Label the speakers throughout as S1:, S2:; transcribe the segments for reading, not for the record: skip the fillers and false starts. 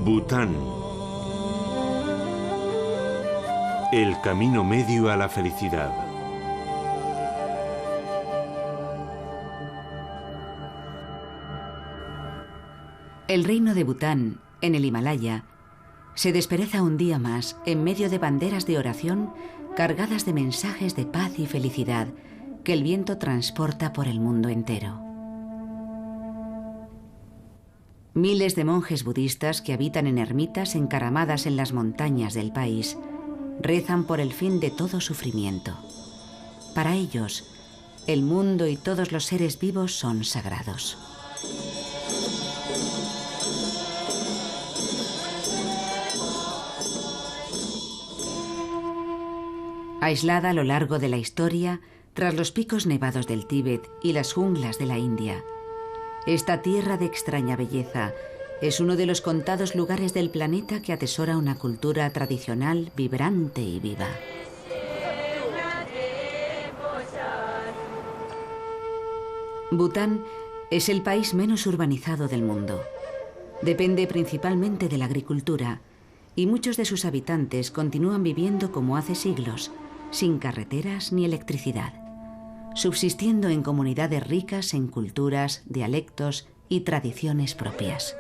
S1: Bután. El camino medio a la felicidad.
S2: El reino de Bután, en el Himalaya, se despereza un día más en medio de banderas de oración cargadas de mensajes de paz y felicidad que el viento transporta por el mundo entero. Miles de monjes budistas que habitan en ermitas encaramadas en las montañas del país rezan por el fin de todo sufrimiento. Para ellos, el mundo y todos los seres vivos son sagrados. Aislada a lo largo de la historia, tras los picos nevados del Tíbet y las junglas de la India, esta tierra de extraña belleza es uno de los contados lugares del planeta que atesora una cultura tradicional vibrante y viva. Bután es el país menos urbanizado del mundo. Depende principalmente de la agricultura y muchos de sus habitantes continúan viviendo como hace siglos, sin carreteras ni electricidad, subsistiendo en comunidades ricas en culturas, dialectos y tradiciones propias.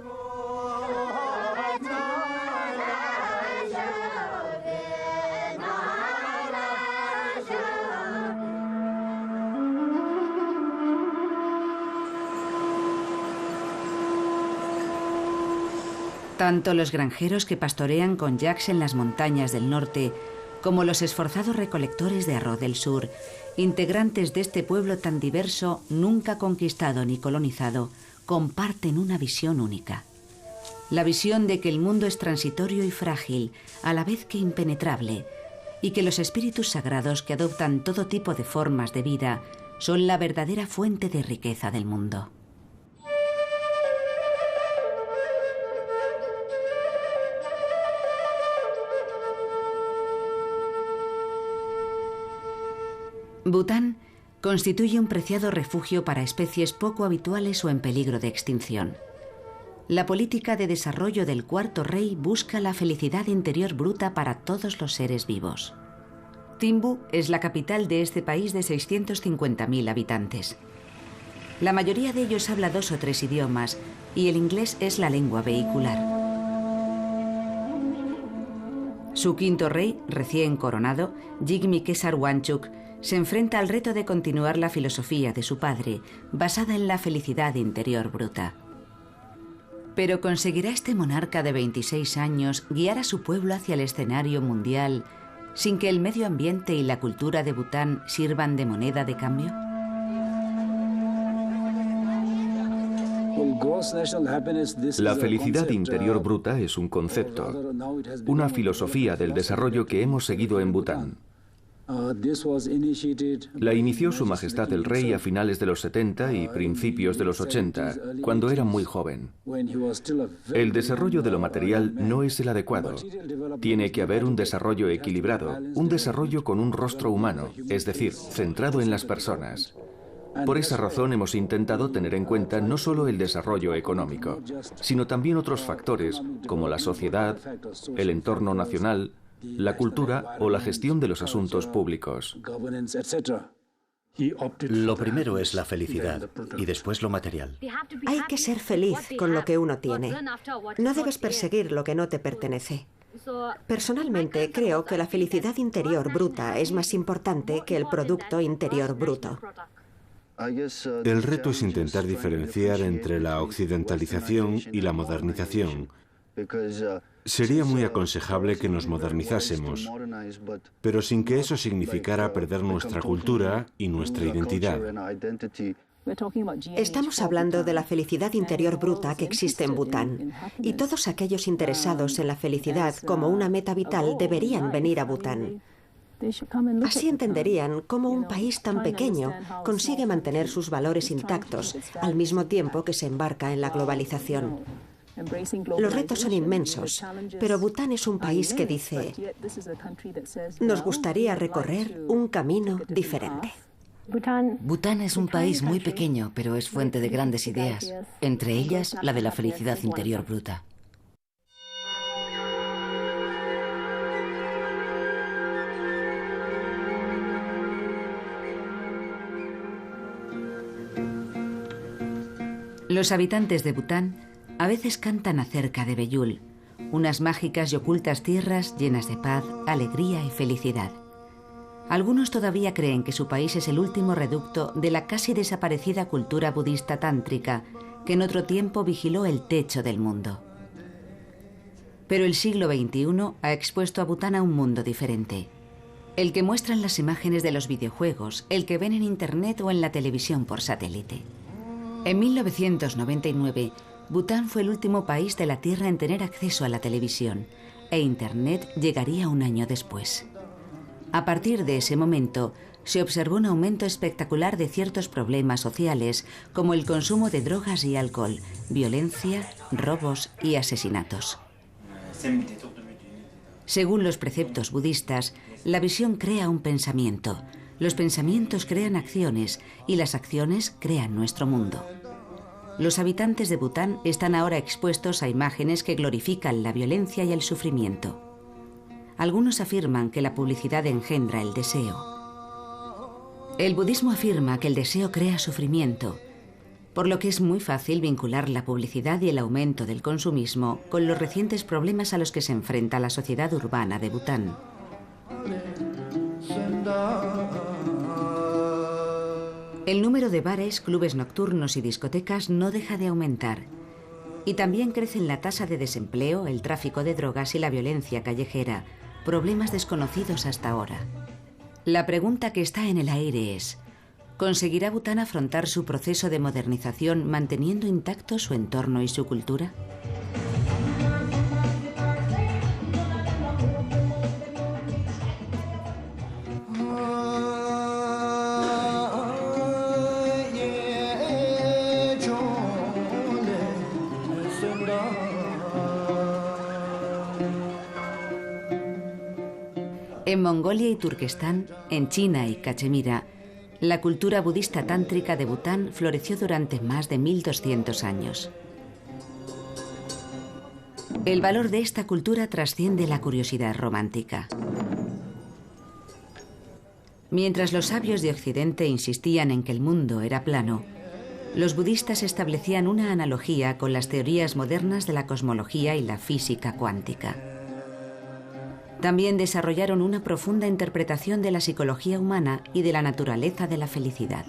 S2: Tanto los granjeros que pastorean con yaks en las montañas del norte, como los esforzados recolectores de arroz del sur, integrantes de este pueblo tan diverso, nunca conquistado ni colonizado, comparten una visión única. La visión de que el mundo es transitorio y frágil, a la vez que impenetrable, y que los espíritus sagrados que adoptan todo tipo de formas de vida son la verdadera fuente de riqueza del mundo. Bután constituye un preciado refugio para especies poco habituales o en peligro de extinción. La política de desarrollo del cuarto rey busca la felicidad interior bruta para todos los seres vivos. Thimbu es la capital de este país de 650.000 habitantes. La mayoría de ellos habla 2 o 3 idiomas y el inglés es la lengua vehicular. Su quinto rey, recién coronado, Jigme Khesar Wangchuk, se enfrenta al reto de continuar la filosofía de su padre, basada en la felicidad interior bruta. Pero ¿conseguirá este monarca de 26 años guiar a su pueblo hacia el escenario mundial sin que el medio ambiente y la cultura de Bután sirvan de moneda de cambio?
S3: La felicidad interior bruta es un concepto, una filosofía del desarrollo que hemos seguido en Bután. La inició Su Majestad el Rey a finales de los 70 y principios de los 80, cuando era muy joven. El desarrollo de lo material no es el adecuado. Tiene que haber un desarrollo equilibrado, un desarrollo con un rostro humano, es decir, centrado en las personas. Por esa razón hemos intentado tener en cuenta no solo el desarrollo económico, sino también otros factores como la sociedad, el entorno nacional, la cultura o la gestión de los asuntos públicos.
S4: Lo primero es la felicidad y después lo material.
S5: Hay que ser feliz con lo que uno tiene. No debes perseguir lo que no te pertenece. Personalmente creo que la felicidad interior bruta es más importante que el producto interior bruto.
S1: El reto es intentar diferenciar entre la occidentalización y la modernización. Sería muy aconsejable que nos modernizásemos, pero sin que eso significara perder nuestra cultura y nuestra identidad.
S5: Estamos hablando de la felicidad interior bruta que existe en Bután, y todos aquellos interesados en la felicidad como una meta vital deberían venir a Bután. Así entenderían cómo un país tan pequeño consigue mantener sus valores intactos al mismo tiempo que se embarca en la globalización. Los retos son inmensos, pero Bután es un país que dice: nos gustaría recorrer un camino diferente.
S2: Bután es un país muy pequeño, pero es fuente de grandes ideas, entre ellas la de la felicidad interior bruta. Los habitantes de Bután a veces cantan acerca de Beyul, unas mágicas y ocultas tierras llenas de paz, alegría y felicidad. Algunos todavía creen que su país es el último reducto de la casi desaparecida cultura budista tántrica que en otro tiempo vigiló el techo del mundo. Pero el siglo XXI ha expuesto a Bután a un mundo diferente. El que muestran las imágenes de los videojuegos, el que ven en Internet o en la televisión por satélite. En 1999, Bután fue el último país de la Tierra en tener acceso a la televisión, e Internet llegaría un año después. A partir de ese momento, se observó un aumento espectacular de ciertos problemas sociales, como el consumo de drogas y alcohol, violencia, robos y asesinatos. Según los preceptos budistas, la visión crea un pensamiento, los pensamientos crean acciones y las acciones crean nuestro mundo. Los habitantes de Bután están ahora expuestos a imágenes que glorifican la violencia y el sufrimiento. Algunos afirman que la publicidad engendra el deseo. El budismo afirma que el deseo crea sufrimiento, por lo que es muy fácil vincular la publicidad y el aumento del consumismo con los recientes problemas a los que se enfrenta la sociedad urbana de Bután. El número de bares, clubes nocturnos y discotecas no deja de aumentar. Y también crecen la tasa de desempleo, el tráfico de drogas y la violencia callejera, problemas desconocidos hasta ahora. La pregunta que está en el aire es: ¿conseguirá Bután afrontar su proceso de modernización manteniendo intacto su entorno y su cultura? En Mongolia y Turquestán, en China y Cachemira, la cultura budista tántrica de Bután floreció durante más de 1200 años. El valor de esta cultura trasciende la curiosidad romántica. Mientras los sabios de Occidente insistían en que el mundo era plano, los budistas establecían una analogía con las teorías modernas de la cosmología y la física cuántica. También desarrollaron una profunda interpretación de la psicología humana y de la naturaleza de la felicidad.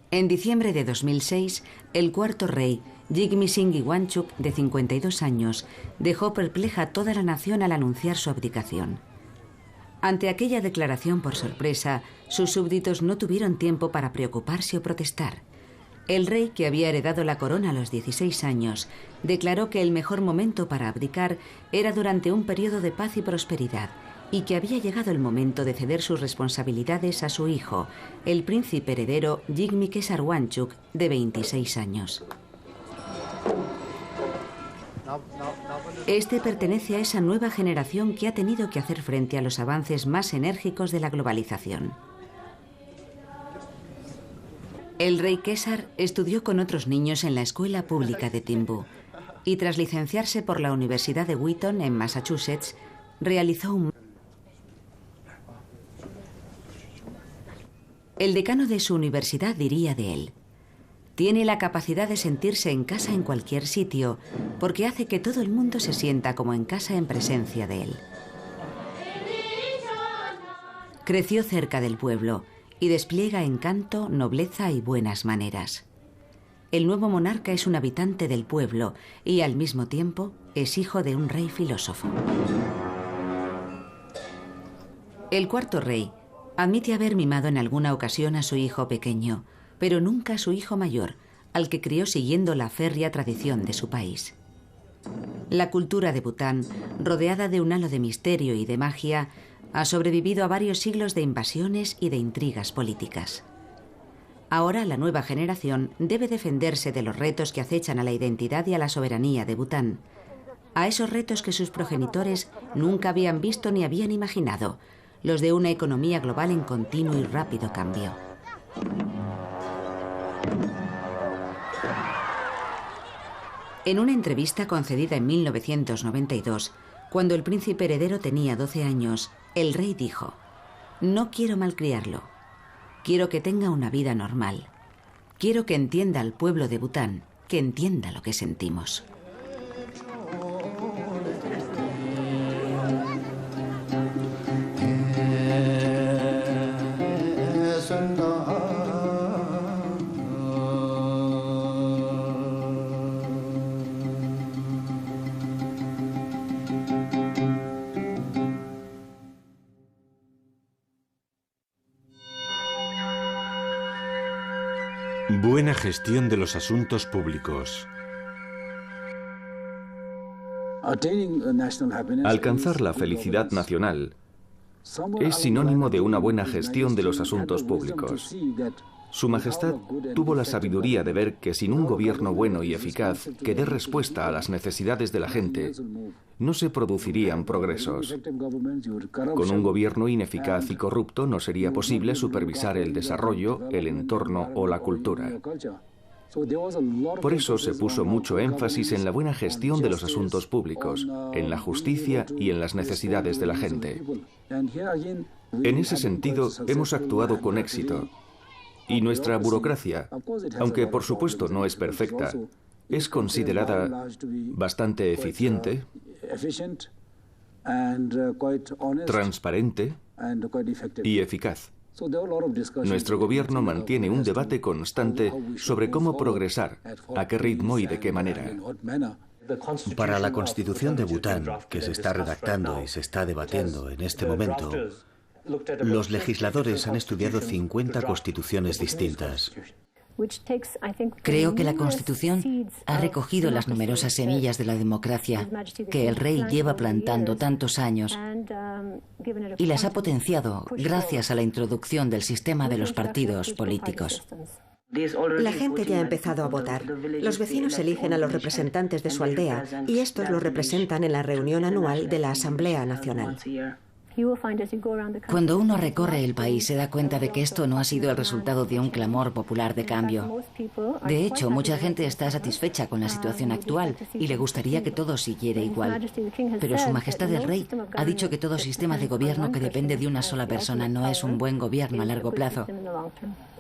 S2: En diciembre de 2006, el cuarto rey, Jigme Singye Wangchuck, de 52 años, dejó perpleja a toda la nación al anunciar su abdicación. Ante aquella declaración por sorpresa, sus súbditos no tuvieron tiempo para preocuparse o protestar. El rey, que había heredado la corona a los 16 años, declaró que el mejor momento para abdicar era durante un periodo de paz y prosperidad, y que había llegado el momento de ceder sus responsabilidades a su hijo, el príncipe heredero Jigme Khesar Wangchuck, de 26 años. Este pertenece a esa nueva generación que ha tenido que hacer frente a los avances más enérgicos de la globalización. El rey Khesar estudió con otros niños en la escuela pública de Timbu y tras licenciarse por la Universidad de Wheaton en Massachusetts, realizó un... El decano de su universidad diría de él: tiene la capacidad de sentirse en casa en cualquier sitio, porque hace que todo el mundo se sienta como en casa en presencia de él. Creció cerca del pueblo y despliega encanto, nobleza y buenas maneras. El nuevo monarca es un habitante del pueblo y al mismo tiempo es hijo de un rey filósofo. El cuarto rey admite haber mimado en alguna ocasión a su hijo pequeño, pero nunca a su hijo mayor, al que crió siguiendo la férrea tradición de su país. La cultura de Bután, rodeada de un halo de misterio y de magia, ha sobrevivido a varios siglos de invasiones y de intrigas políticas. Ahora la nueva generación debe defenderse de los retos que acechan a la identidad y a la soberanía de Bután, a esos retos que sus progenitores nunca habían visto ni habían imaginado, los de una economía global en continuo y rápido cambio. En una entrevista concedida en 1992, cuando el príncipe heredero tenía 12 años, el rey dijo: «No quiero malcriarlo. Quiero que tenga una vida normal. Quiero que entienda al pueblo de Bután, que entienda lo que sentimos».
S1: Buena gestión de los asuntos públicos.
S3: Alcanzar la felicidad nacional es sinónimo de una buena gestión de los asuntos públicos. Su Majestad tuvo la sabiduría de ver que sin un gobierno bueno y eficaz que dé respuesta a las necesidades de la gente, no se producirían progresos. Con un gobierno ineficaz y corrupto no sería posible supervisar el desarrollo, el entorno o la cultura. Por eso se puso mucho énfasis en la buena gestión de los asuntos públicos, en la justicia y en las necesidades de la gente. En ese sentido, hemos actuado con éxito. Y nuestra burocracia, aunque por supuesto no es perfecta, es considerada bastante eficiente, transparente y eficaz. Nuestro gobierno mantiene un debate constante sobre cómo progresar, a qué ritmo y de qué manera.
S4: Para la Constitución de Bután, que se está redactando y se está debatiendo en este momento, los legisladores han estudiado 50 constituciones distintas.
S6: Creo que la Constitución ha recogido las numerosas semillas de la democracia que el rey lleva plantando tantos años y las ha potenciado gracias a la introducción del sistema de los partidos políticos.
S5: La gente ya ha empezado a votar. Los vecinos eligen a los representantes de su aldea y estos los representan en la reunión anual de la Asamblea Nacional.
S6: Cuando uno recorre el país se da cuenta de que esto no ha sido el resultado de un clamor popular de cambio. De hecho, mucha gente está satisfecha con la situación actual y le gustaría que todo siguiera igual. Pero Su Majestad el Rey ha dicho que todo sistema de gobierno que depende de una sola persona no es un buen gobierno a largo plazo.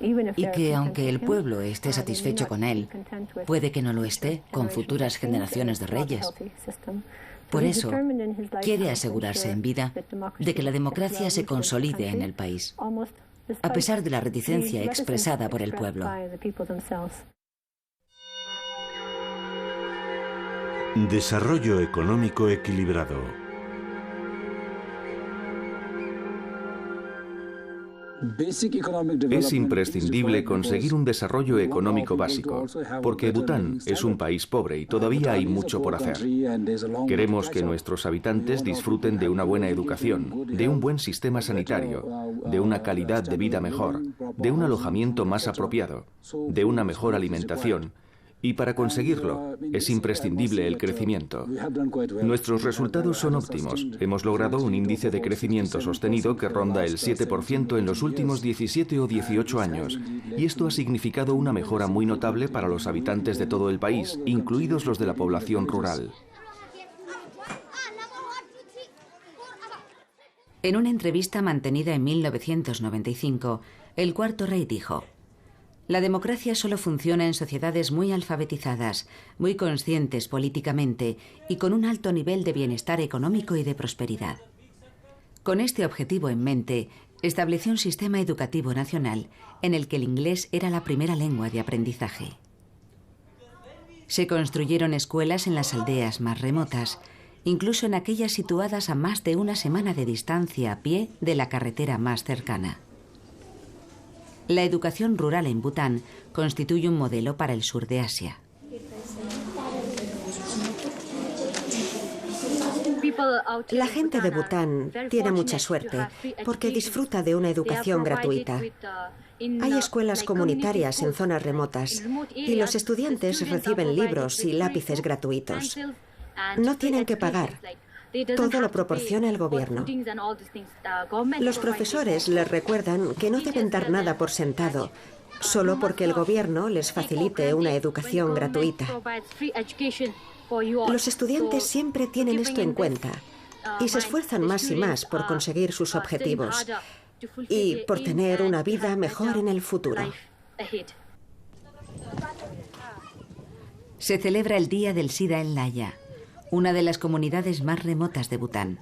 S6: Y que aunque el pueblo esté satisfecho con él, puede que no lo esté con futuras generaciones de reyes. Por eso, quiere asegurarse en vida de que la democracia se consolide en el país, a pesar de la reticencia expresada por el pueblo.
S1: Desarrollo económico equilibrado.
S3: Es imprescindible conseguir un desarrollo económico básico, porque Bután es un país pobre y todavía hay mucho por hacer. Queremos que nuestros habitantes disfruten de una buena educación, de un buen sistema sanitario, de una calidad de vida mejor, de un alojamiento más apropiado, de una mejor alimentación. Y para conseguirlo, es imprescindible el crecimiento. Nuestros resultados son óptimos. Hemos logrado un índice de crecimiento sostenido que ronda el 7% en los últimos 17 o 18 años. Y esto ha significado una mejora muy notable para los habitantes de todo el país, incluidos los de la población rural.
S2: En una entrevista mantenida en 1995, el cuarto rey dijo: «La democracia solo funciona en sociedades muy alfabetizadas, muy conscientes políticamente y con un alto nivel de bienestar económico y de prosperidad». Con este objetivo en mente, estableció un sistema educativo nacional en el que el inglés era la primera lengua de aprendizaje. Se construyeron escuelas en las aldeas más remotas, incluso en aquellas situadas a más de una semana de distancia a pie de la carretera más cercana. La educación rural en Bután constituye un modelo para el sur de Asia.
S5: La gente de Bután tiene mucha suerte porque disfruta de una educación gratuita. Hay escuelas comunitarias en zonas remotas y los estudiantes reciben libros y lápices gratuitos. No tienen que pagar. Todo lo proporciona el gobierno. Los profesores les recuerdan que no deben dar nada por sentado, solo porque el gobierno les facilite una educación gratuita. Los estudiantes siempre tienen esto en cuenta y se esfuerzan más y más por conseguir sus objetivos y por tener una vida mejor en el futuro.
S2: Se celebra el Día del SIDA en Laya, una de las comunidades más remotas de Bután.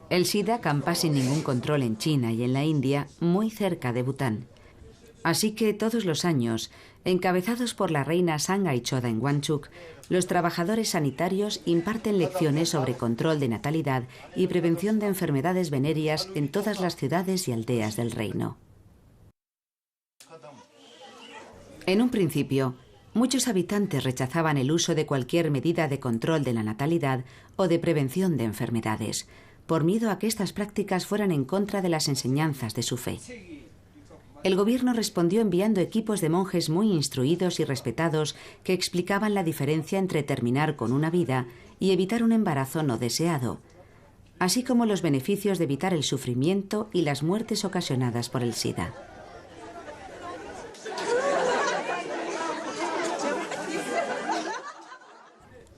S2: El SIDA campa sin ningún control en China y en la India, muy cerca de Bután. Así que todos los años, encabezados por la reina Sangay Choda en Wangchuk, los trabajadores sanitarios imparten lecciones sobre control de natalidad y prevención de enfermedades venéreas en todas las ciudades y aldeas del reino. En un principio, muchos habitantes rechazaban el uso de cualquier medida de control de la natalidad o de prevención de enfermedades, por miedo a que estas prácticas fueran en contra de las enseñanzas de su fe. El gobierno respondió enviando equipos de monjes muy instruidos y respetados que explicaban la diferencia entre terminar con una vida y evitar un embarazo no deseado, así como los beneficios de evitar el sufrimiento y las muertes ocasionadas por el SIDA.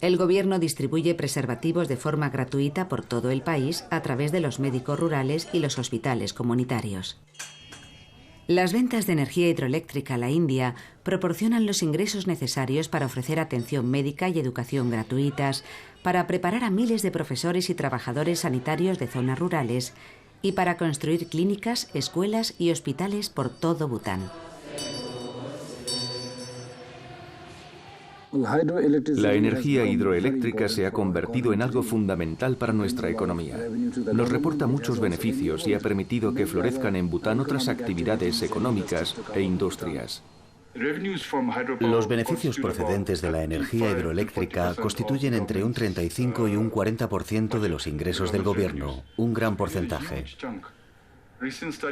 S2: El gobierno distribuye preservativos de forma gratuita por todo el país a través de los médicos rurales y los hospitales comunitarios. Las ventas de energía hidroeléctrica a la India proporcionan los ingresos necesarios para ofrecer atención médica y educación gratuitas, para preparar a miles de profesores y trabajadores sanitarios de zonas rurales y para construir clínicas, escuelas y hospitales por todo Bután.
S3: La energía hidroeléctrica se ha convertido en algo fundamental para nuestra economía. Nos reporta muchos beneficios y ha permitido que florezcan en Bután otras actividades económicas e industrias.
S4: Los beneficios procedentes de la energía hidroeléctrica constituyen entre un 35 y un 40% de los ingresos del gobierno, un gran porcentaje.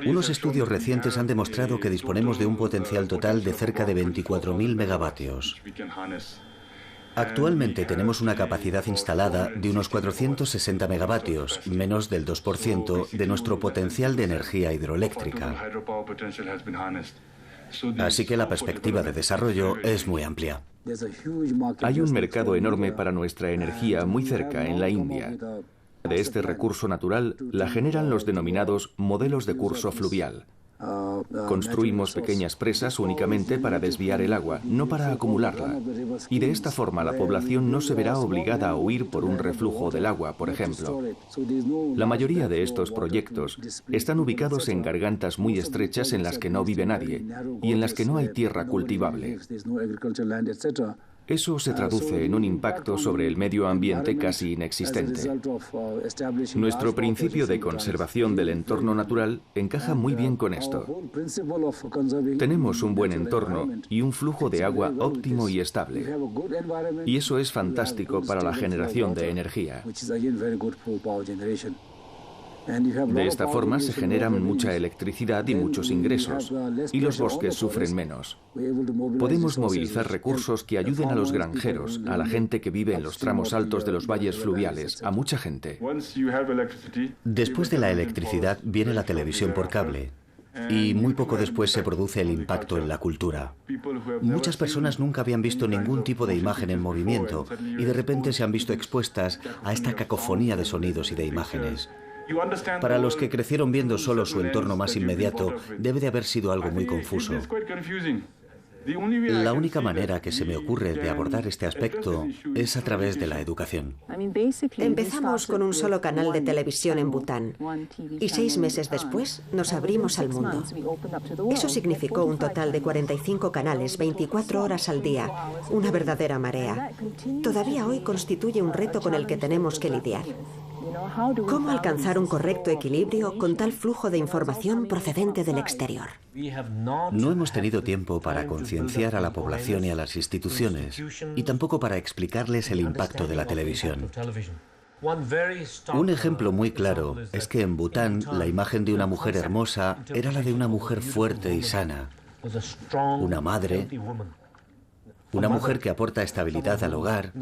S4: Unos estudios recientes han demostrado que disponemos de un potencial total de cerca de 24.000 megavatios. Actualmente tenemos una capacidad instalada de unos 460 megavatios, menos del 2% de nuestro potencial de energía hidroeléctrica. Así que la perspectiva de desarrollo es muy amplia.
S3: Hay un mercado enorme para nuestra energía muy cerca, en la India. De este recurso natural la generan los denominados modelos de curso fluvial. Construimos pequeñas presas únicamente para desviar el agua, no para acumularla. Y de esta forma la población no se verá obligada a huir por un reflujo del agua, por ejemplo. La mayoría de estos proyectos están ubicados en gargantas muy estrechas en las que no vive nadie y en las que no hay tierra cultivable. Eso se traduce en un impacto sobre el medio ambiente casi inexistente. Nuestro principio de conservación del entorno natural encaja muy bien con esto. Tenemos un buen entorno y un flujo de agua óptimo y estable. Y eso es fantástico para la generación de energía. De esta forma se generan mucha electricidad y muchos ingresos, y los bosques sufren menos. Podemos movilizar recursos que ayuden a los granjeros, a la gente que vive en los tramos altos de los valles fluviales, a mucha gente.
S4: Después de la electricidad viene la televisión por cable. Y muy poco después se produce el impacto en la cultura. Muchas personas nunca habían visto ningún tipo de imagen en movimiento y de repente se han visto expuestas a esta cacofonía de sonidos y de imágenes. Para los que crecieron viendo solo su entorno más inmediato, debe de haber sido algo muy confuso. La única manera que se me ocurre de abordar este aspecto es a través de la educación.
S5: Empezamos con un solo canal de televisión en Bután y 6 meses después nos abrimos al mundo. Eso significó un total de 45 canales, 24 horas al día, una verdadera marea. Todavía hoy constituye un reto con el que tenemos que lidiar. ¿Cómo alcanzar un correcto equilibrio con tal flujo de información procedente del exterior?
S4: No hemos tenido tiempo para concienciar a la población y a las instituciones, y tampoco para explicarles el impacto de la televisión. Un ejemplo muy claro es que en Bután la imagen de una mujer hermosa era la de una mujer fuerte y sana, una madre, Una mujer que aporta estabilidad al hogar,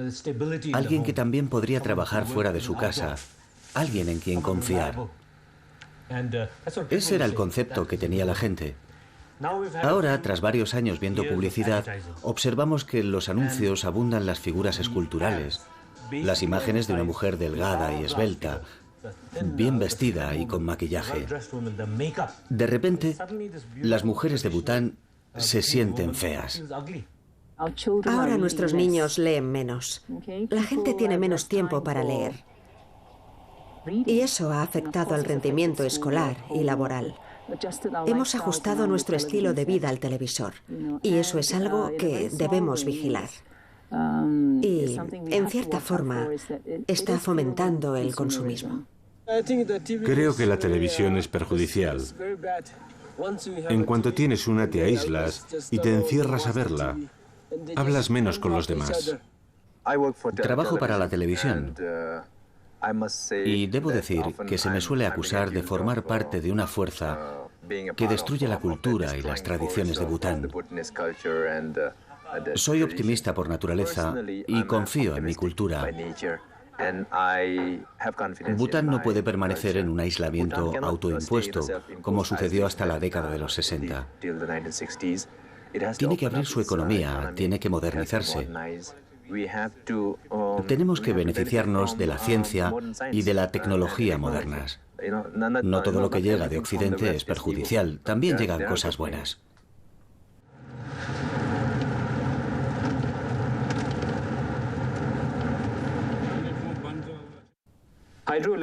S4: alguien que también podría trabajar fuera de su casa, alguien en quien confiar. Ese era el concepto que tenía la gente. Ahora, tras varios años viendo publicidad, observamos que en los anuncios abundan las figuras esculturales, las imágenes de una mujer delgada y esbelta, bien vestida y con maquillaje. De repente, las mujeres de Bután se sienten feas.
S5: Ahora nuestros niños leen menos. La gente tiene menos tiempo para leer. Y eso ha afectado al rendimiento escolar y laboral. Hemos ajustado nuestro estilo de vida al televisor. Y eso es algo que debemos vigilar. Y, en cierta forma, está fomentando el consumismo.
S1: Creo que la televisión es perjudicial. En cuanto tienes una, te aíslas y te encierras a verla. Hablas menos con los demás.
S4: Trabajo para la televisión y debo decir que se me suele acusar de formar parte de una fuerza que destruye la cultura y las tradiciones de Bután. Soy optimista por naturaleza y confío en mi cultura. Bután no puede permanecer en un aislamiento autoimpuesto, como sucedió hasta la década de los 60. Tiene que abrir su economía, tiene que modernizarse. Tenemos que beneficiarnos de la ciencia y de la tecnología modernas. No todo lo que llega de Occidente es perjudicial, también llegan cosas buenas.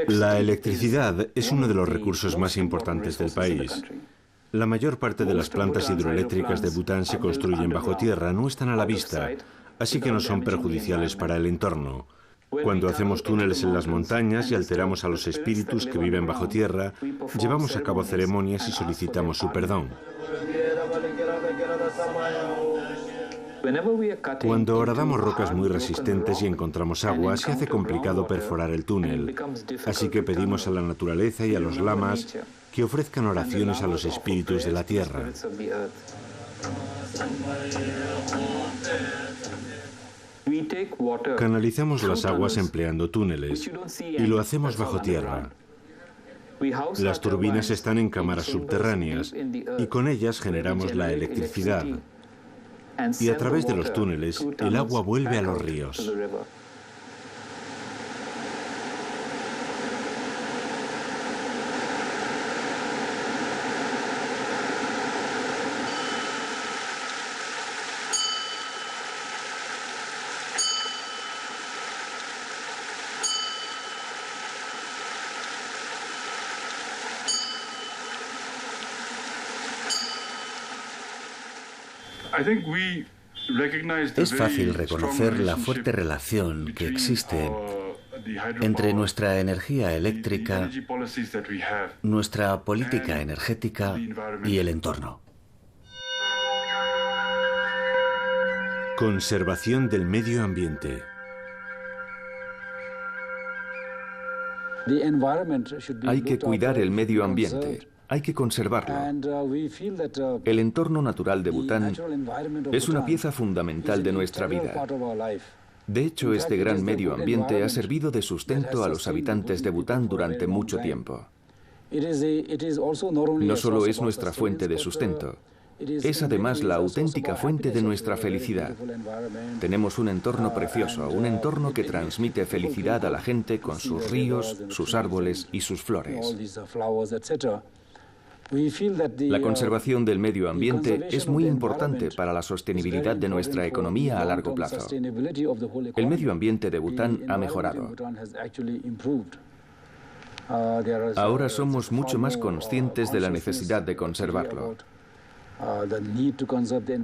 S1: La electricidad es uno de los recursos más importantes del país. La mayor parte de las plantas hidroeléctricas de Bután se construyen bajo tierra, no están a la vista, así que no son perjudiciales para el entorno. Cuando hacemos túneles en las montañas y alteramos a los espíritus que viven bajo tierra, llevamos a cabo ceremonias y solicitamos su perdón. Cuando horadamos rocas muy resistentes y encontramos agua, se hace complicado perforar el túnel. Así que pedimos a la naturaleza y a los lamas que ofrezcan oraciones a los espíritus de la tierra. Canalizamos las aguas empleando túneles y lo hacemos bajo tierra. Las turbinas están en cámaras subterráneas y con ellas generamos la electricidad. Y a través de los túneles, el agua vuelve a los ríos.
S4: Es fácil reconocer la fuerte relación que existe entre nuestra energía eléctrica, nuestra política energética y el entorno.
S1: Conservación del medio ambiente.
S3: Hay que cuidar el medio ambiente. Hay que conservarlo. El entorno natural de Bután es una pieza fundamental de nuestra vida. De hecho, este gran medio ambiente ha servido de sustento a los habitantes de Bután durante mucho tiempo. No solo es nuestra fuente de sustento, es además la auténtica fuente de nuestra felicidad. Tenemos un entorno precioso, un entorno que transmite felicidad a la gente con sus ríos, sus árboles y sus flores. La conservación del medio ambiente es muy importante para la sostenibilidad de nuestra economía a largo plazo. El medio ambiente de Bután ha mejorado. Ahora somos mucho más conscientes de la necesidad de conservarlo.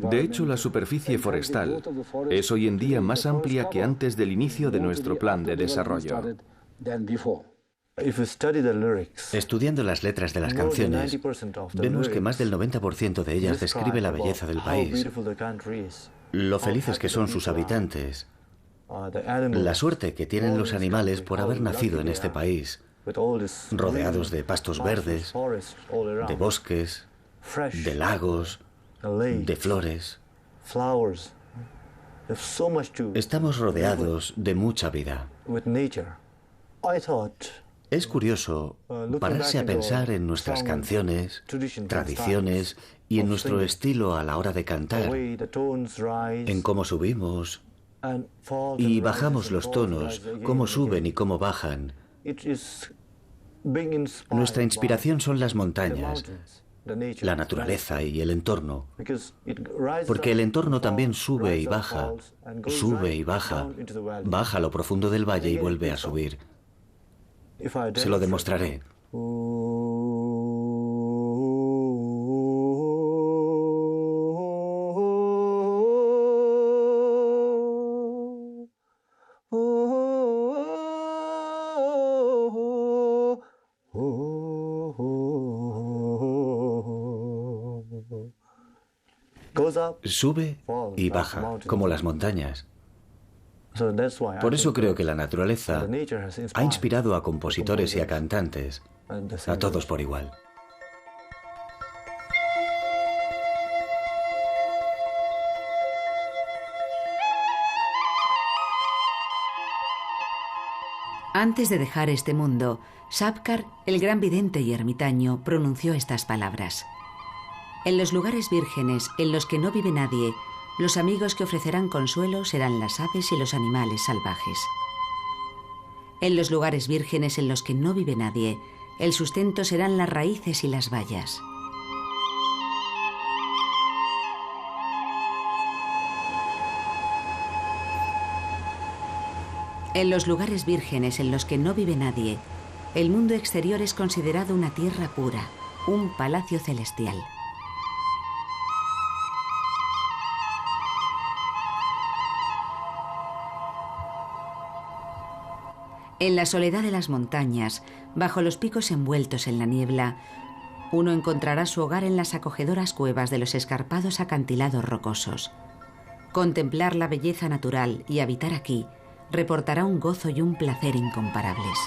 S3: De hecho, la superficie forestal es hoy en día más amplia que antes del inicio de nuestro plan de desarrollo.
S4: Estudiando las letras de las canciones, vemos que más del 90% de ellas describe la belleza del país, lo felices que son sus habitantes, la suerte que tienen los animales por haber nacido en este país, rodeados de pastos verdes, de bosques, de lagos, de flores. Estamos rodeados de mucha vida. Es curioso pararse a pensar en nuestras canciones, tradiciones y en nuestro estilo a la hora de cantar, en cómo subimos y bajamos los tonos, cómo suben y cómo bajan. Nuestra inspiración son las montañas, la naturaleza y el entorno, porque el entorno también sube y baja, baja a lo profundo del valle y vuelve a subir. Se lo demostraré. Sube y baja, como las montañas. Por eso creo que la naturaleza ha inspirado a compositores y a cantantes, a todos por igual.
S2: Antes de dejar este mundo, Shabkar, el gran vidente y ermitaño, pronunció estas palabras. En los lugares vírgenes en los que no vive nadie, los amigos que ofrecerán consuelo serán las aves y los animales salvajes. En los lugares vírgenes en los que no vive nadie, el sustento serán las raíces y las bayas. En los lugares vírgenes en los que no vive nadie, el mundo exterior es considerado una tierra pura, un palacio celestial. En la soledad de las montañas, bajo los picos envueltos en la niebla, uno encontrará su hogar en las acogedoras cuevas de los escarpados acantilados rocosos. Contemplar la belleza natural y habitar aquí reportará un gozo y un placer incomparables.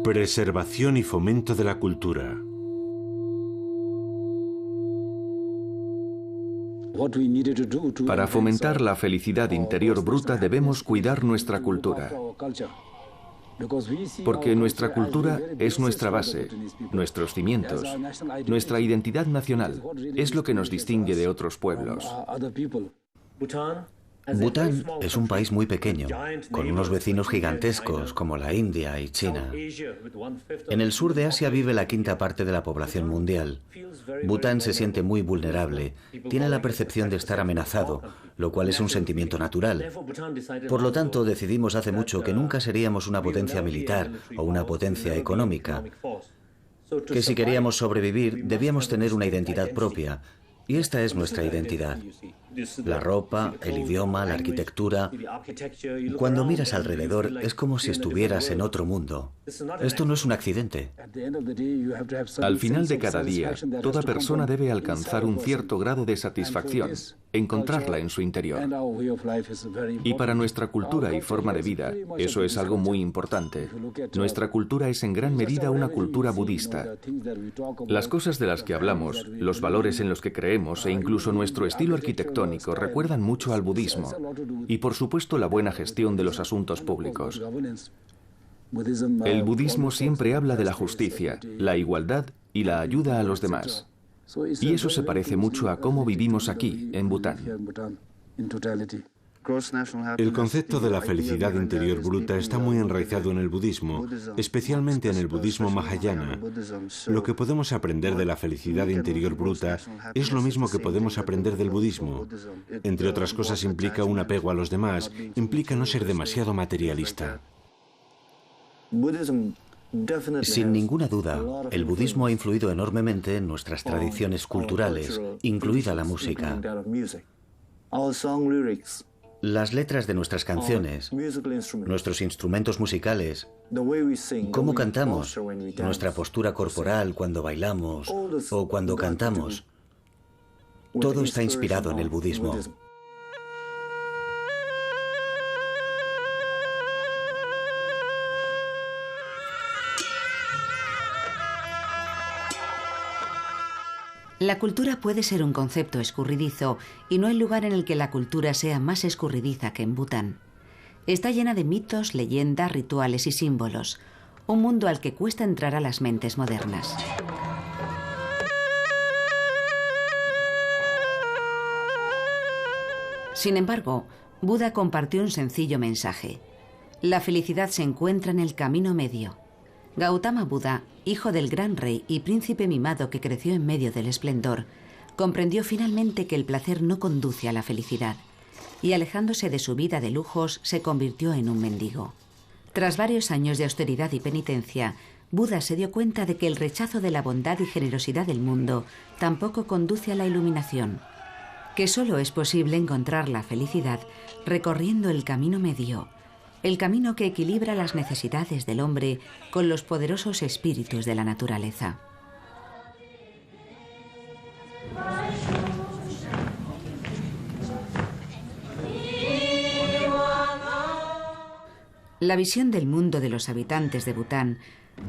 S1: Preservación y fomento de la cultura.
S3: Para fomentar la felicidad interior bruta debemos cuidar nuestra cultura. Porque nuestra cultura es nuestra base, nuestros cimientos, nuestra identidad nacional, es lo que nos distingue de otros pueblos.
S4: Bután es un país muy pequeño, con unos vecinos gigantescos como la India y China. En el sur de Asia vive la quinta parte de la población mundial. Bután se siente muy vulnerable, tiene la percepción de estar amenazado, lo cual es un sentimiento natural. Por lo tanto, decidimos hace mucho que nunca seríamos una potencia militar o una potencia económica, que si queríamos sobrevivir debíamos tener una identidad propia. Y esta es nuestra identidad. La ropa, el idioma, la arquitectura. Cuando miras alrededor es como si estuvieras en otro mundo. Esto no es un accidente.
S3: Al final de cada día, toda persona debe alcanzar un cierto grado de satisfacción, encontrarla en su interior. Y para nuestra cultura y forma de vida, eso es algo muy importante. Nuestra cultura es en gran medida una cultura budista. Las cosas de las que hablamos, los valores en los que creemos e incluso nuestro estilo arquitectónico recuerdan mucho al budismo. Y por supuesto la buena gestión de los asuntos públicos. El budismo siempre habla de la justicia, la igualdad y la ayuda a los demás. Y eso se parece mucho a cómo vivimos aquí, en Bután.
S1: El concepto de la felicidad interior bruta está muy enraizado en el budismo, especialmente en el budismo mahayana. Lo que podemos aprender de la felicidad interior bruta es lo mismo que podemos aprender del budismo. Entre otras cosas, implica un apego a los demás, implica no ser demasiado materialista.
S4: Sin ninguna duda, el budismo ha influido enormemente en nuestras tradiciones culturales, incluida la música. Las letras de nuestras canciones, nuestros instrumentos musicales, cómo cantamos, nuestra postura corporal cuando bailamos o cuando cantamos, todo está inspirado en el budismo.
S2: La cultura puede ser un concepto escurridizo y no hay lugar en el que la cultura sea más escurridiza que en Bután. Está llena de mitos, leyendas, rituales y símbolos, un mundo al que cuesta entrar a las mentes modernas. Sin embargo, Buda compartió un sencillo mensaje. La felicidad se encuentra en el camino medio. Gautama Buda, hijo del gran rey y príncipe mimado que creció en medio del esplendor, comprendió finalmente que el placer no conduce a la felicidad, y alejándose de su vida de lujos, se convirtió en un mendigo. Tras varios años de austeridad y penitencia, Buda se dio cuenta de que el rechazo de la bondad y generosidad del mundo tampoco conduce a la iluminación, que solo es posible encontrar la felicidad recorriendo el camino medio, el camino que equilibra las necesidades del hombre con los poderosos espíritus de la naturaleza. La visión del mundo de los habitantes de Bután,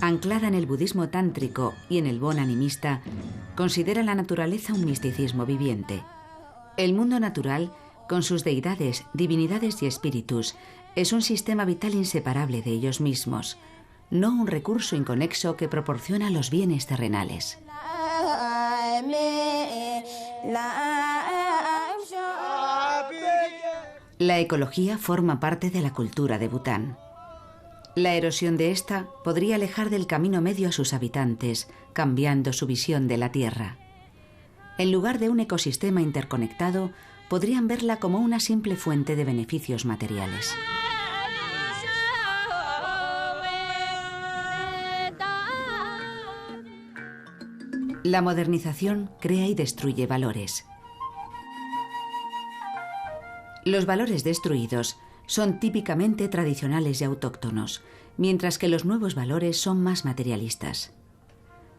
S2: anclada en el budismo tántrico y en el Bon animista, considera la naturaleza un misticismo viviente. El mundo natural, con sus deidades, divinidades y espíritus, es un sistema vital inseparable de ellos mismos, no un recurso inconexo que proporciona los bienes terrenales. La ecología forma parte de la cultura de Bután. La erosión de esta podría alejar del camino medio a sus habitantes, cambiando su visión de la Tierra. En lugar de un ecosistema interconectado, podrían verla como una simple fuente de beneficios materiales. La modernización crea y destruye valores. Los valores destruidos son típicamente tradicionales y autóctonos, mientras que los nuevos valores son más materialistas.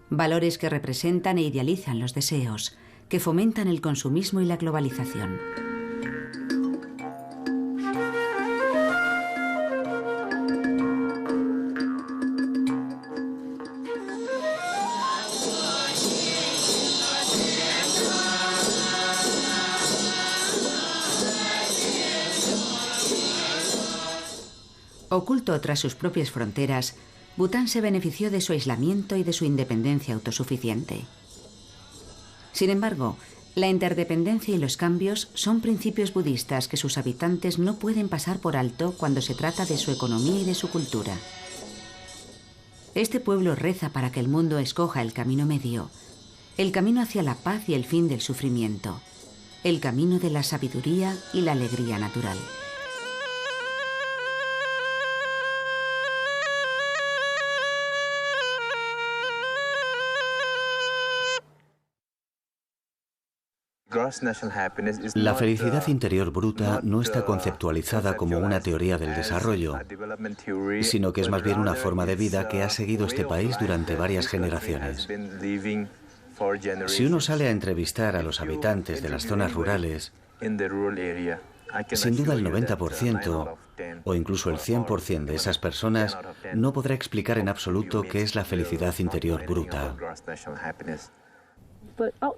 S2: Valores que representan e idealizan los deseos, que fomentan el consumismo y la globalización. Oculto tras sus propias fronteras, Bután se benefició de su aislamiento y de su independencia autosuficiente. Sin embargo, La interdependencia y los cambios son principios budistas que sus habitantes no pueden pasar por alto cuando se trata de su economía y de su cultura. Este pueblo reza para que el mundo escoja el camino medio, el camino hacia la paz y el fin del sufrimiento, el camino de la sabiduría y la alegría natural.
S4: La felicidad interior bruta no está conceptualizada como una teoría del desarrollo, sino que es más bien una forma de vida que ha seguido este país durante varias generaciones. Si uno sale a entrevistar a los habitantes de las zonas rurales, sin duda el 90% o incluso el 100% de esas personas no podrá explicar en absoluto qué es la felicidad interior bruta.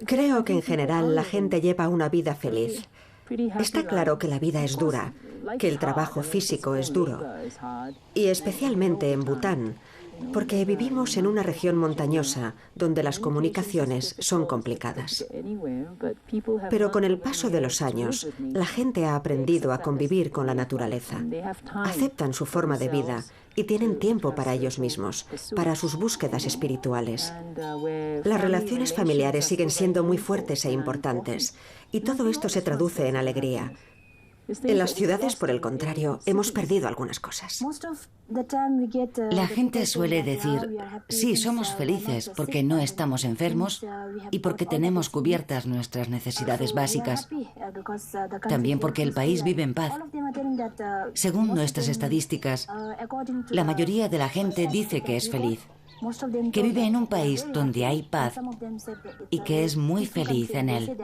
S5: Creo que en general la gente lleva una vida feliz. Está claro que la vida es dura, que el trabajo físico es duro, y especialmente en Bután, porque vivimos en una región montañosa donde las comunicaciones son complicadas. Pero con el paso de los años, la gente ha aprendido a convivir con la naturaleza. Aceptan su forma de vida y tienen tiempo para ellos mismos, para sus búsquedas espirituales. Las relaciones familiares siguen siendo muy fuertes e importantes, y todo esto se traduce en alegría. En las ciudades, por el contrario, hemos perdido algunas cosas.
S6: La gente suele decir, sí, somos felices porque no estamos enfermos y porque tenemos cubiertas nuestras necesidades básicas. También porque el país vive en paz. Según nuestras estadísticas, la mayoría de la gente dice que es feliz, que vive en un país donde hay paz y que es muy feliz en él.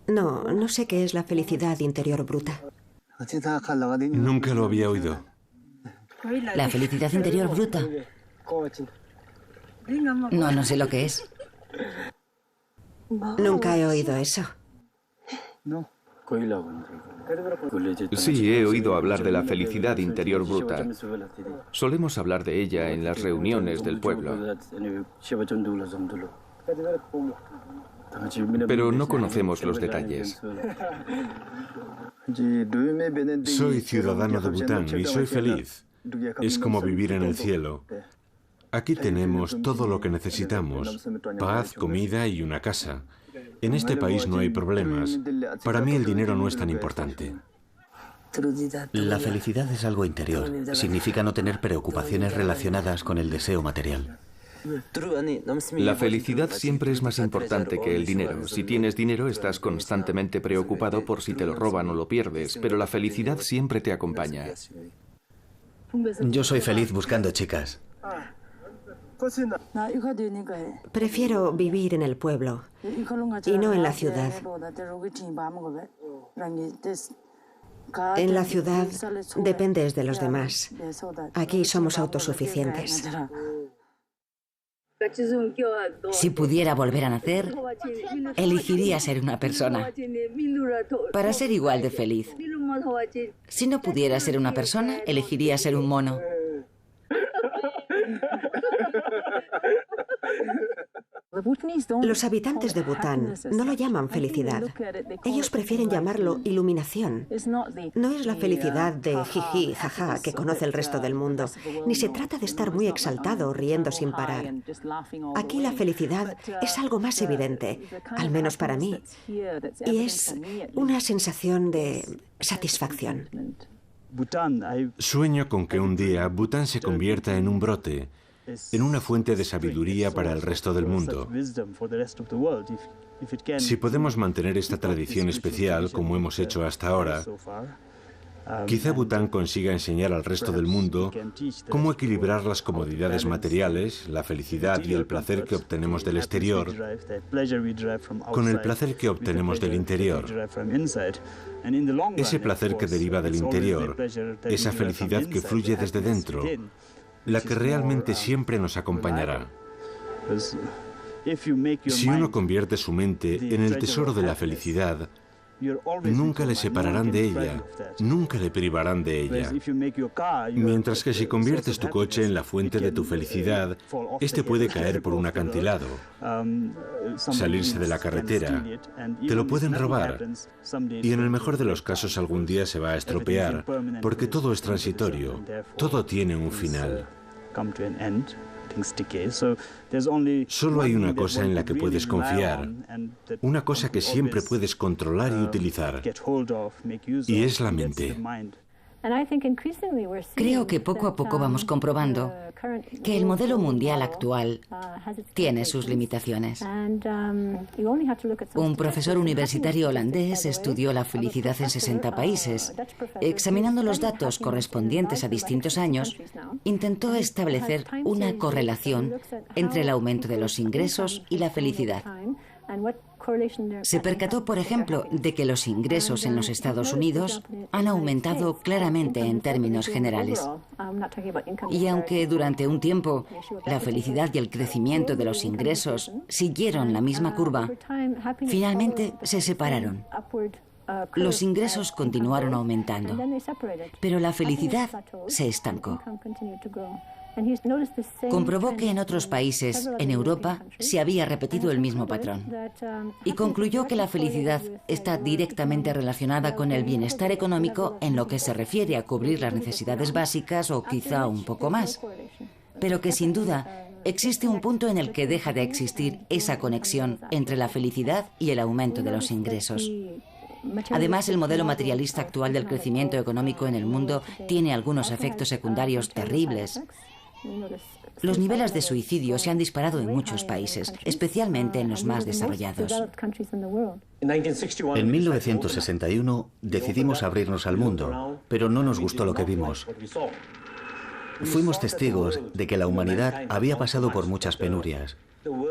S5: No sé qué es la felicidad interior bruta.
S1: Nunca lo había oído.
S6: ¿La felicidad interior bruta? No sé lo que es.
S5: Nunca he oído eso.
S3: Sí, he oído hablar de la felicidad interior bruta. Solemos hablar de ella en las reuniones del pueblo. Pero no conocemos los detalles.
S1: Soy ciudadano de Bután y soy feliz. Es como vivir en el cielo. Aquí tenemos todo lo que necesitamos: paz, comida y una casa. En este país no hay problemas. Para mí el dinero no es tan importante.
S4: La felicidad es algo interior. Significa no tener preocupaciones relacionadas con el deseo material.
S3: La felicidad siempre es más importante que el dinero. Si tienes dinero, estás constantemente preocupado por si te lo roban o lo pierdes, pero la felicidad siempre te acompaña.
S4: Yo soy feliz buscando chicas.
S5: Prefiero vivir en el pueblo y no en la ciudad. En la ciudad dependes de los demás. Aquí somos autosuficientes.
S6: Si pudiera volver a nacer, elegiría ser una persona, para ser igual de feliz. Si no pudiera ser una persona, elegiría ser un mono.
S5: Los habitantes de Bután no lo llaman felicidad. Ellos prefieren llamarlo iluminación. No es la felicidad de jiji, jaja, que conoce el resto del mundo, ni se trata de estar muy exaltado o riendo sin parar. Aquí la felicidad es algo más evidente, al menos para mí, y es una sensación de satisfacción.
S1: Sueño con que un día Bután se convierta en un brote, en una fuente de sabiduría para el resto del mundo. Si podemos mantener esta tradición especial como hemos hecho hasta ahora, quizá Bután consiga enseñar al resto del mundo cómo equilibrar las comodidades materiales, la felicidad y el placer que obtenemos del exterior con el placer que obtenemos del interior. Ese placer que deriva del interior, esa felicidad que fluye desde dentro, la que realmente siempre nos acompañará. Si uno convierte su mente en el tesoro de la felicidad, Nunca le separarán de ella, nunca le privarán de ella. Mientras que si conviertes tu coche en la fuente de tu felicidad, este puede caer por un acantilado, salirse de la carretera, te lo pueden robar y en el mejor de los casos algún día se va a estropear, porque todo es transitorio, todo tiene un final. Solo hay una cosa en la que puedes confiar, una cosa que siempre puedes controlar y utilizar, y es la mente.
S6: Creo que poco a poco vamos comprobando que el modelo mundial actual tiene sus limitaciones. Un profesor universitario holandés estudió la felicidad en 60 países. Examinando los datos correspondientes a distintos años, intentó establecer una correlación entre el aumento de los ingresos y la felicidad. Se percató, por ejemplo, de que los ingresos en los Estados Unidos han aumentado claramente en términos generales. Y aunque durante un tiempo la felicidad y el crecimiento de los ingresos siguieron la misma curva, finalmente se separaron. Los ingresos continuaron aumentando, pero la felicidad se estancó. Comprobó que en otros países, en Europa, se había repetido el mismo patrón. Y concluyó que la felicidad está directamente relacionada con el bienestar económico en lo que se refiere a cubrir las necesidades básicas o quizá un poco más. Pero que sin duda existe un punto en el que deja de existir esa conexión entre la felicidad y el aumento de los ingresos. Además, el modelo materialista actual del crecimiento económico en el mundo tiene algunos efectos secundarios terribles. Los niveles de suicidio se han disparado en muchos países, especialmente en los más desarrollados.
S4: En 1961 decidimos abrirnos al mundo, pero no nos gustó lo que vimos. Fuimos testigos de que la humanidad había pasado por muchas penurias.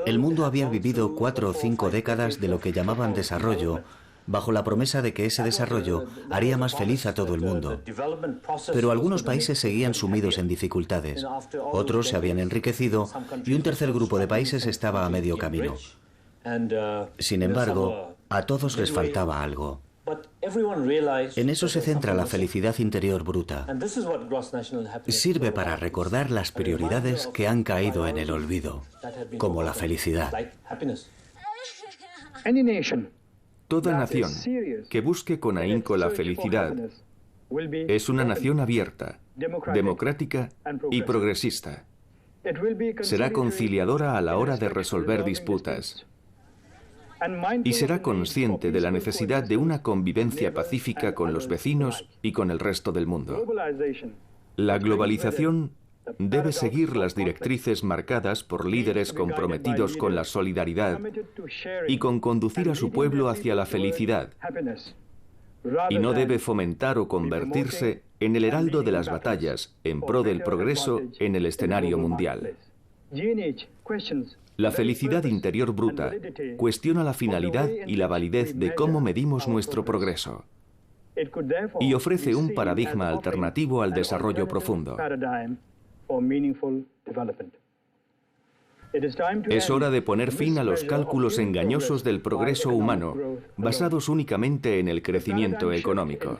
S4: El mundo había vivido 4 o 5 décadas de lo que llamaban desarrollo, bajo la promesa de que ese desarrollo haría más feliz a todo el mundo. Pero algunos países seguían sumidos en dificultades, otros se habían enriquecido y un tercer grupo de países estaba a medio camino. Sin embargo, a todos les faltaba algo. En eso se centra la felicidad interior bruta. Sirve para recordar las prioridades que han caído en el olvido, como la felicidad.
S3: Toda nación que busque con ahínco la felicidad es una nación abierta, democrática y progresista. Será conciliadora a la hora de resolver disputas y será consciente de la necesidad de una convivencia pacífica con los vecinos y con el resto del mundo. La globalización debe seguir las directrices marcadas por líderes comprometidos con la solidaridad y con conducir a su pueblo hacia la felicidad, y no debe fomentar o convertirse en el heraldo de las batallas en pro del progreso en el escenario mundial. La felicidad interior bruta cuestiona la finalidad y la validez de cómo medimos nuestro progreso y ofrece un paradigma alternativo al desarrollo profundo. Es hora de poner fin a los cálculos engañosos del progreso humano, basados únicamente en el crecimiento económico.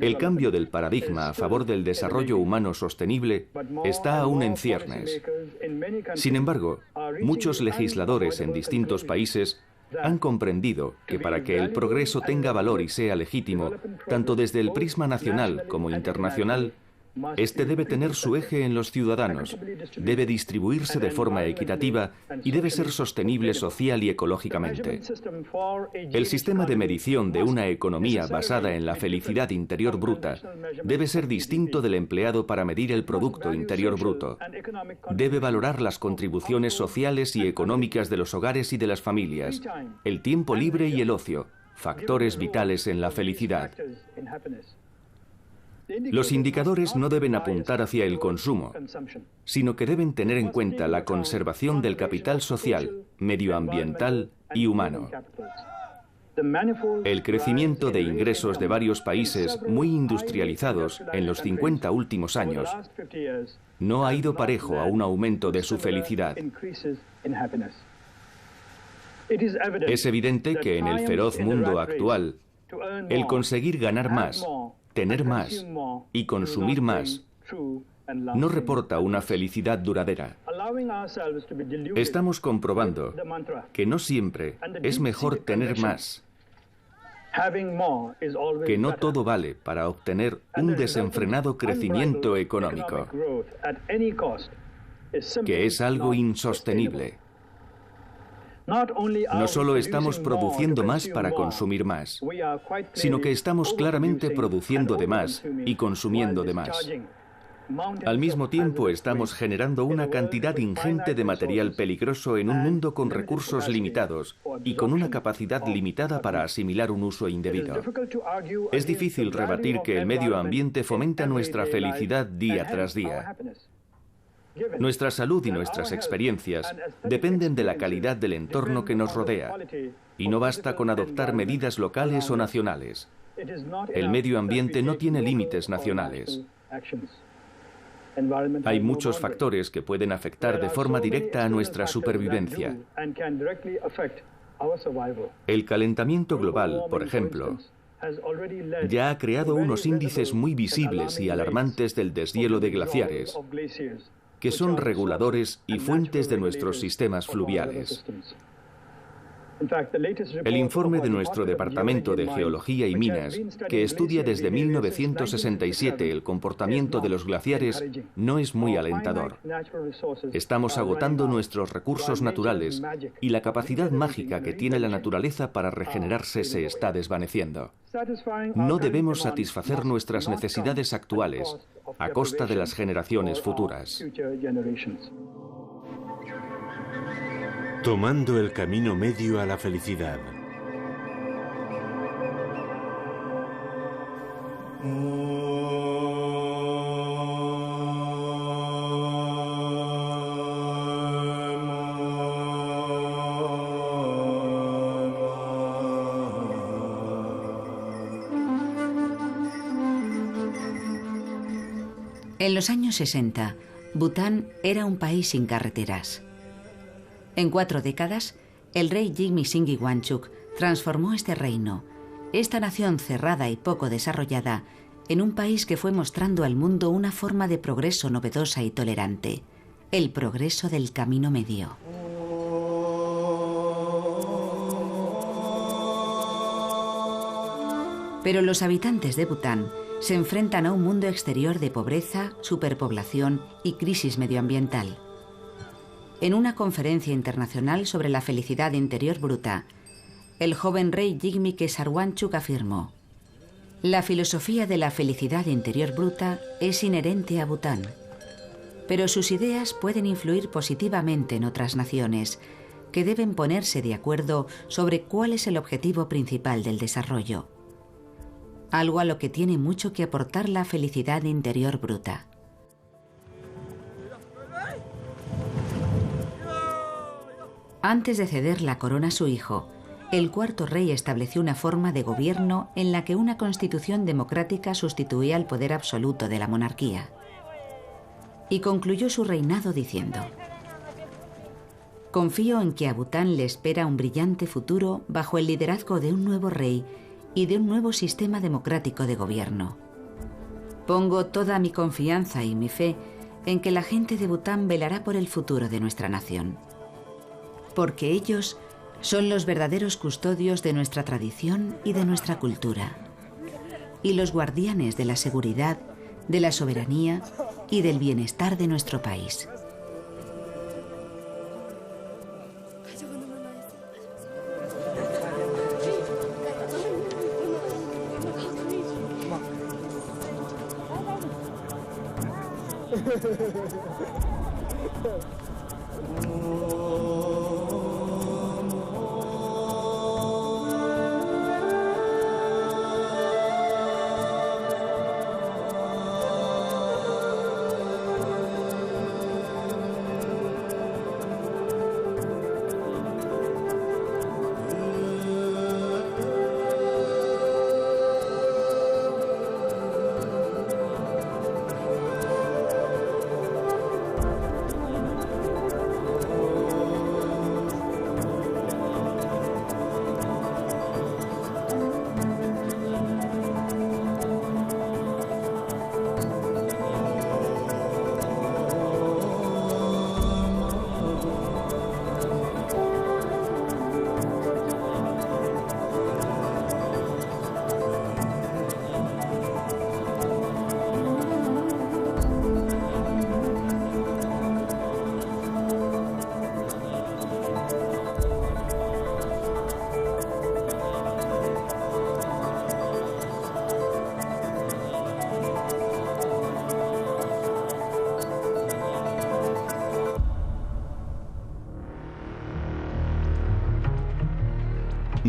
S3: El cambio del paradigma a favor del desarrollo humano sostenible está aún en ciernes. Sin embargo, muchos legisladores en distintos países han comprendido que para que el progreso tenga valor y sea legítimo, tanto desde el prisma nacional como internacional, este debe tener su eje en los ciudadanos, debe distribuirse de forma equitativa y debe ser sostenible social y ecológicamente. El sistema de medición de una economía basada en la felicidad interior bruta debe ser distinto del empleado para medir el Producto Interior Bruto. Debe valorar las contribuciones sociales y económicas de los hogares y de las familias, el tiempo libre y el ocio, factores vitales en la felicidad. Los indicadores no deben apuntar hacia el consumo, sino que deben tener en cuenta la conservación del capital social, medioambiental y humano. El crecimiento de ingresos de varios países muy industrializados en los 50 últimos años no ha ido parejo a un aumento de su felicidad. Es evidente que en el feroz mundo actual, el conseguir ganar más, tener más y consumir más no reporta una felicidad duradera. Estamos comprobando que no siempre es mejor tener más, que no todo vale para obtener un desenfrenado crecimiento económico, que es algo insostenible. No solo estamos produciendo más para consumir más, sino que estamos claramente produciendo de más y consumiendo de más. Al mismo tiempo, estamos generando una cantidad ingente de material peligroso en un mundo con recursos limitados y con una capacidad limitada para asimilar un uso indebido. Es difícil rebatir que el medio ambiente fomenta nuestra felicidad día tras día. Nuestra salud y nuestras experiencias dependen de la calidad del entorno que nos rodea, y no basta con adoptar medidas locales o nacionales. El medio ambiente no tiene límites nacionales. Hay muchos factores que pueden afectar de forma directa a nuestra supervivencia. El calentamiento global, por ejemplo, ya ha creado unos índices muy visibles y alarmantes del deshielo de glaciares, que son reguladores y fuentes de nuestros sistemas fluviales. El informe de nuestro Departamento de Geología y Minas, que estudia desde 1967 el comportamiento de los glaciares, no es muy alentador. Estamos agotando nuestros recursos naturales y la capacidad mágica que tiene la naturaleza para regenerarse se está desvaneciendo. No debemos satisfacer nuestras necesidades actuales a costa de las generaciones futuras.
S1: Tomando el camino medio a la felicidad.
S2: En los años 60, Bután era un país sin carreteras. En 4 décadas, el rey Jigme Singye Wangchuck transformó este reino, esta nación cerrada y poco desarrollada, en un país que fue mostrando al mundo una forma de progreso novedosa y tolerante, el progreso del camino medio. Pero los habitantes de Bután se enfrentan a un mundo exterior de pobreza, superpoblación y crisis medioambiental. En una conferencia internacional sobre la felicidad interior bruta, el joven rey Jigme Khesar Wangchuck afirmó: «La filosofía de la felicidad interior bruta es inherente a Bután, pero sus ideas pueden influir positivamente en otras naciones, que deben ponerse de acuerdo sobre cuál es el objetivo principal del desarrollo, algo a lo que tiene mucho que aportar la felicidad interior bruta». Antes de ceder la corona a su hijo, el cuarto rey estableció una forma de gobierno en la que una constitución democrática sustituía el poder absoluto de la monarquía. Y concluyó su reinado diciendo: «Confío en que a Bután le espera un brillante futuro bajo el liderazgo de un nuevo rey y de un nuevo sistema democrático de gobierno. Pongo toda mi confianza y mi fe en que la gente de Bután velará por el futuro de nuestra nación, porque ellos son los verdaderos custodios de nuestra tradición y de nuestra cultura, y los guardianes de la seguridad, de la soberanía y del bienestar de nuestro país».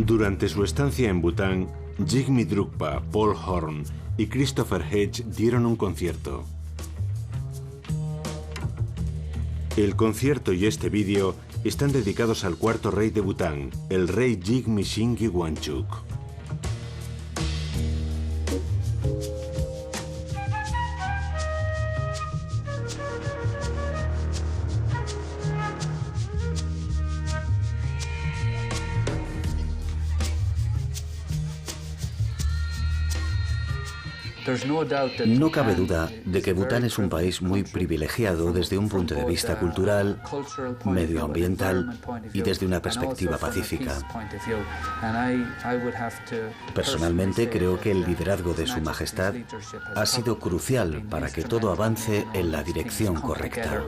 S1: Durante su estancia en Bután, Jigme Drukpa, Paul Horn y Christopher Hedge dieron un concierto. El concierto y este vídeo están dedicados al cuarto rey de Bután, el rey Jigme Singye Wangchuk.
S4: No cabe duda de que Bután es un país muy privilegiado desde un punto de vista cultural, medioambiental y desde una perspectiva pacífica. Personalmente creo que el liderazgo de Su Majestad ha sido crucial para que todo avance en la dirección correcta.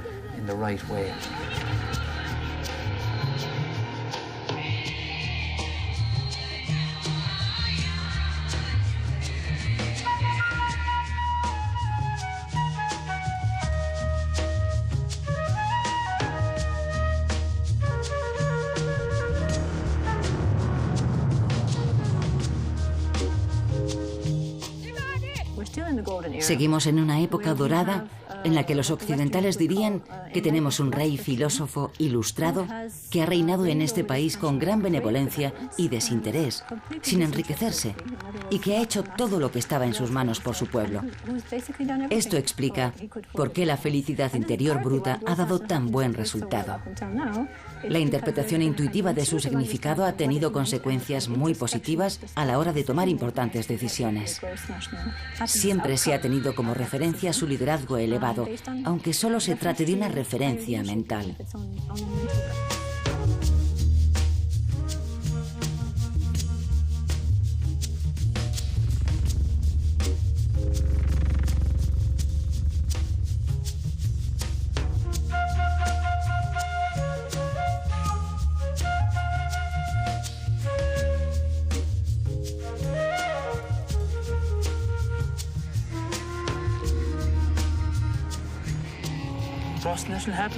S6: Seguimos en una época dorada en la que los occidentales dirían que tenemos un rey filósofo ilustrado que ha reinado en este país con gran benevolencia y desinterés, sin enriquecerse, y que ha hecho todo lo que estaba en sus manos por su pueblo. Esto explica por qué la felicidad interior bruta ha dado tan buen resultado. La interpretación intuitiva de su significado ha tenido consecuencias muy positivas a la hora de tomar importantes decisiones. Siempre se ha tenido como referencia su liderazgo elevado, aunque solo se trate de una referencia mental.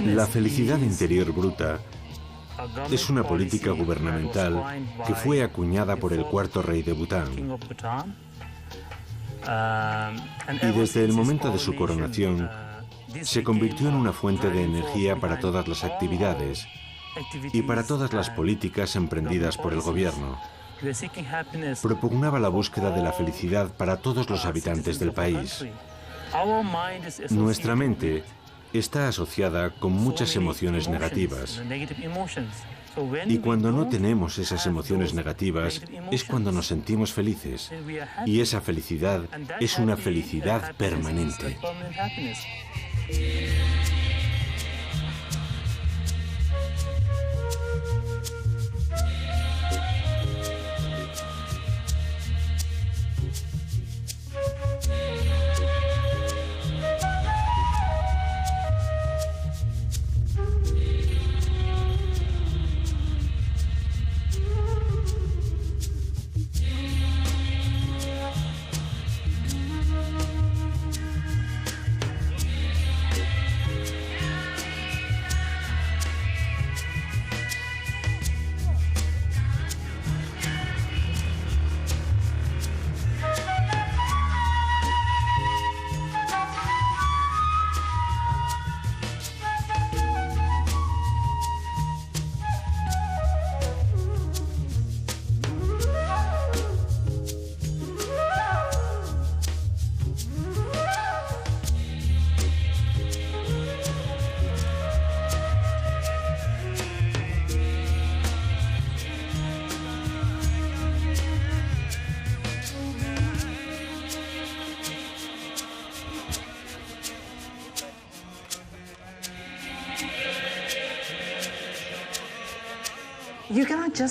S1: La felicidad interior bruta es una política gubernamental que fue acuñada por el cuarto rey de Bután. Y desde el momento de su coronación, se convirtió en una fuente de energía para todas las actividades y para todas las políticas emprendidas por el gobierno. Propugnaba la búsqueda de la felicidad para todos los habitantes del país. Nuestra mente está asociada con muchas emociones negativas. Y cuando no tenemos esas emociones negativas es cuando nos sentimos felices. Y esa felicidad es una felicidad permanente.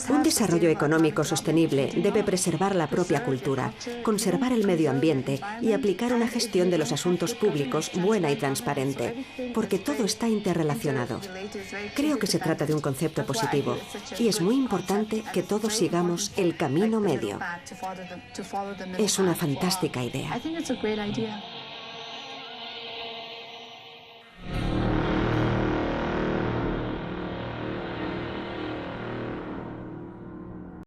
S5: Un desarrollo económico sostenible debe preservar la propia cultura, conservar el medio ambiente y aplicar una gestión de los asuntos públicos buena y transparente, porque todo está interrelacionado. Creo que se trata de un concepto positivo y es muy importante que todos sigamos el camino medio. Es una fantástica idea.